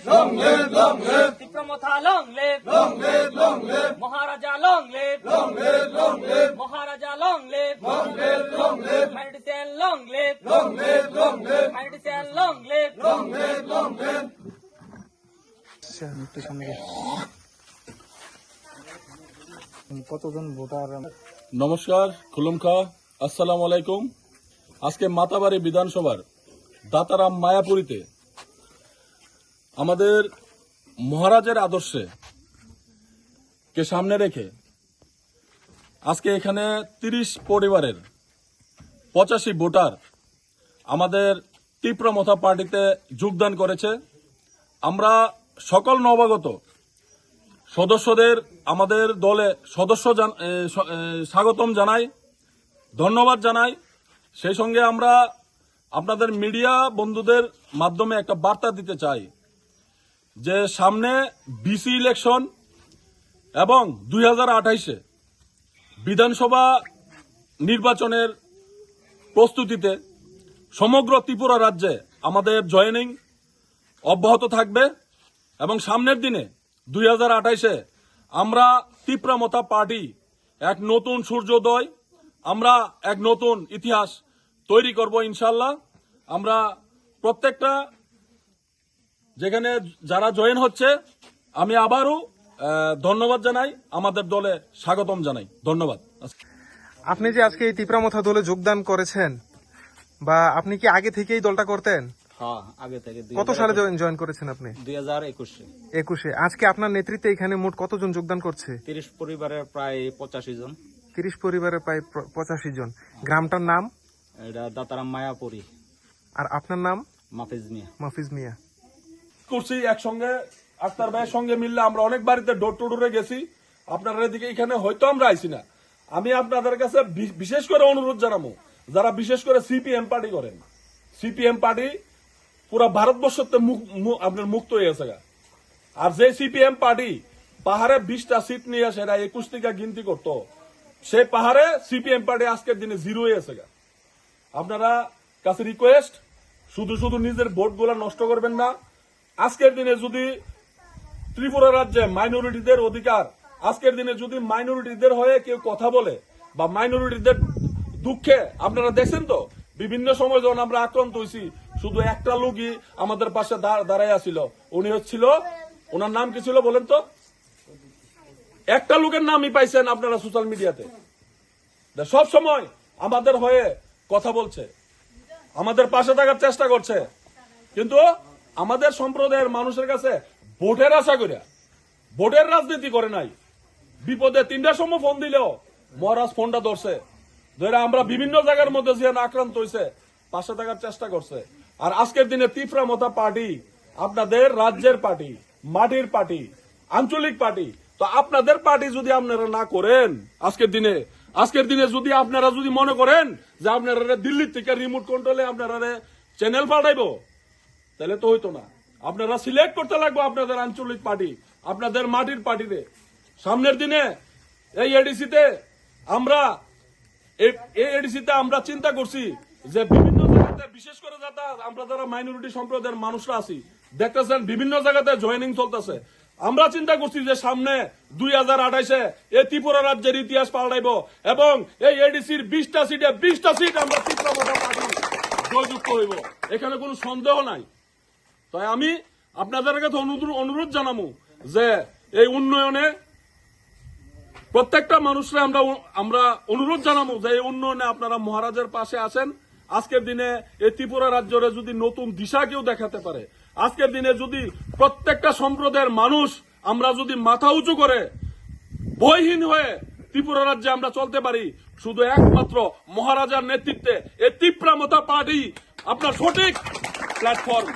Long live, long live. টিপ্রামথা long live. Long live, long live. মহারাজা long live. Long live, long live. মহারাজা long live. Long live, long live. Magnificent long live. Long live, long live. Magnificent long live. Long live, long live. কতজন voter? নমস্কার, খুলুমখা, আসসালামু আলাইকুম। আজকে মাতাবাড়ি বিধানসভার দাতারাম মায়াপুরীতে আমাদের মহারাজের আদর্শে কে সামনে রেখে আজকে এখানে 30 পরিবারের 85 ভোটার আমাদের তীব্রমথা পার্টিতে যোগদান করেছে। আমরা সকল নবাগত সদস্যদের আমাদের দলে স্বাগতম জানাই, ধন্যবাদ জানাই। সেই সঙ্গে আমরা আপনাদের মিডিয়া বন্ধুদের মাধ্যমে একটা বার্তা দিতে চাই যে সামনে বিসি ইলেকশন এবং 2028-এ বিধানসভা নির্বাচনের প্রস্তুতিতে সমগ্র ত্রিপুরা রাজ্যে আমাদের জয়েনিং অব্যাহত থাকবে এবং সামনের দিনে 2028-এ আমরা তীব্রমথা পার্টি এক নতুন সূর্যোদয়, আমরা এক নতুন ইতিহাস তৈরি করব ইনশাল্লাহ। আমরা প্রত্যেকটা যেখানে যারা জয়েন হচ্ছে আমি আবারও ধন্যবাদ জানাই, আমাদের দলে স্বাগতম জানাই। ধন্যবাদ। আপনি যে আজকে এই তীব্রামথা দলে যোগদান করেছেন, বা আপনি কি আগে থেকেই দলটা করতেন? হ্যাঁ, আগে থেকে। কত সালে জয়েন করেছেন আপনি? 2021-এ। আজকে আপনার নেতৃত্বে এখানে মোট কতজন যোগদান করছে? 30 পরিবারের প্রায় 85 জন। 30 পরিবারের প্রায় 85 জন। গ্রামটার নাম? এটা দাতারাম মায়াপুরী। আর আপনার নাম? মাফিজ মিয়া। করছি একসঙ্গে আক্তার ভাইয়ের সঙ্গে মিললে আমরা অনেক বাড়িতে ডোর টু ডোরে গেছি। আপনারা এদিকে এখানে হয়তো আমরা আইছি না। আমি আপনাদের কাছে বিশেষ করে অনুরোধ জানাবো, যারা বিশেষ করে সিপিএম পার্টি করেন, সিপিএম পার্টি পুরা ভারতবর্ষতে আপনার মুক্ত হয়ে গেছে। আর যে সিপিএম পার্টি পাহাড়ে 20টা সিট নিয়ে আসে, এরা 21 থেকে গিনতি করতো, সেই পাহাড়ে সিপিএম পার্টি আজকের দিনে 0 হয়ে গেছে। আপনারা কাছে রিকোয়েস্ট, শুধু শুধু নিজের ভোট গুলা নষ্ট করবেন না। আজকের দিনে যদি ত্রিপুরা রাজ্যে মাইনরিটিদের অধিকার, আজকের দিনে যদি মাইনরিটিদের হয়ে কেউ কথা বলে বা মাইনরিটিদের দুঃখে, আপনারা দেখছেন তো বিভিন্ন সময় যখন আমরা আক্রান্ত হয়েছি, শুধু একটা লোকই আমাদের পাশে দাঁড়ায় আছিল। উনি হচ্ছিল, ওনার নাম কি ছিল বলেন তো? একটা লোকের নামই পাইছেন আপনারা সোশ্যাল মিডিয়াতে। সব সময় আমাদের হয়ে কথা বলছে, আমাদের পাশে থাকার চেষ্টা করছে, কিন্তু আমাদের সম্প্রদায়ের মানুষের কাছে ভোটের আশা করে ভোটের রাজনীতি করে নাই। বিপদে 3টার সময় ফোন দিলেও মহারাজ ফোনটা ধরছে, ধরে আমরা বিভিন্ন জায়গার মধ্যে যে আক্রান্ত হয়েছে পাশে থাকার চেষ্টা করছে। আর আজকের দিনে তীব্রমথা পার্টি আপনাদের রাজ্যের পার্টি, মাটির পার্টি, আঞ্চলিক পার্টি। তো আপনাদের পার্টি যদি আপনারা না করেন, আজকের দিনে যদি আপনারা যদি মনে করেন যে আপনারা দিল্লির থেকে রিমোট কন্ট্রোলে আপনারা চ্যানেল পাঠাইবো, তাহলে তো হইতো না। আপনারা সিলেক্ট করতে লাগবে আপনাদের আঞ্চলিক পার্টি, আপনাদের মাটির পার্টিতে। সামনের দিনে এই এডিসিতে আমরা চিন্তা করছি যে বিভিন্ন জায়গাতে, বিশেষ করে আমরা যারা মাইনরিটি সম্প্রদায়ের মানুষরা আছি, দেখতেছেন বিভিন্ন জায়গাতে জয়েনিং চলতেছে। আমরা চিন্তা করছি যে সামনে 2028-এ এই ত্রিপুরা রাজ্যের ইতিহাস পাল্টাইব এবং এই এডিসির 20টা সিটে 20টা সিট আমরা তীব্রমথা পার্টি জয়যুক্ত হইব, এখানে কোনো সন্দেহ নাই। তাই আমি আপনাদের কাছে অনুরোধ জানাবো যে এই উন্নয়নে প্রত্যেকটা মানুষরা আমরা অনুরোধ জানাবো যে এই উন্নয়নে আপনারা মহারাজের পাশে আসেন। আজকের দিনে এই ত্রিপুরা রাজ্যের যদি নতুন দিশা কেউ দেখাতে পারে, আজকের দিনে যদি প্রত্যেকটা সম্প্রদায়ের মানুষ আমরা যদি মাথা উঁচু করে ভয়হীন হয়ে ত্রিপুরা রাজ্যে আমরা চলতে পারি, শুধু একমাত্র মহারাজার নেতৃত্বে এই তীব্রমথা পার্টি আপনার সঠিক প্ল্যাটফর্ম।